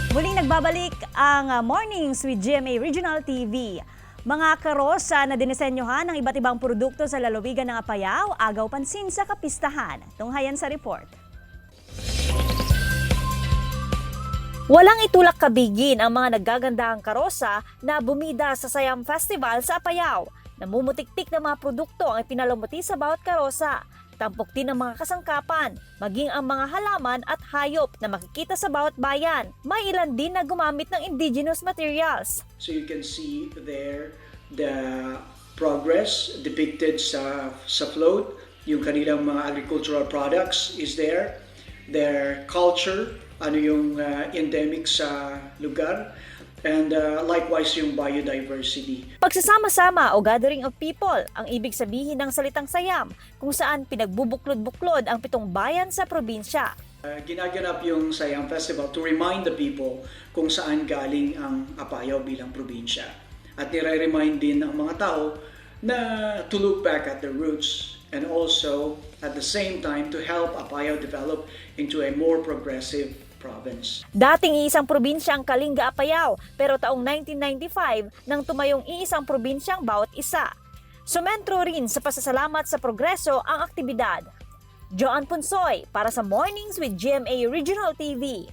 Muling nagbabalik ang Mornings with GMA Regional TV. Mga karosa na dinisenyohan ng iba't ibang produkto sa lalawigan ng Apayao, agaw pansin sa kapistahan. Tunghayan sa report. Walang itulak kabigin ang mga naggagandahang karosa na bumida sa Siam Festival sa Apayao. Namumutiktik na mga produkto ang ipinalumuti sa bawat karosa. Tampok din ang mga kasangkapan, maging ang mga halaman at hayop na makikita sa bawat bayan. May ilan din na gumamit ng indigenous materials. So you can see there the progress depicted sa float. Yung kanilang mga agricultural products is there. Their culture, ano yung endemic sa lugar. And likewise yung biodiversity. Pagsasama-sama o gathering of people ang ibig sabihin ng salitang Siam, kung saan pinagbubuklod-buklod ang 7 bayan sa probinsya. Ginaganap yung Siam Festival to remind the people kung saan galing ang Apayao bilang probinsya. At nire-remind din ng mga tao na to look back at their roots and also at the same time to help Apayao develop into a more progressive province. Dating iisang probinsya ang Kalinga, Apayao, pero taong 1995 nang tumayong iisang probinsyang bawat isa. Sumentro rin sa pasasalamat sa progreso ang aktibidad. Joan Punsoy para sa Mornings with GMA Regional TV.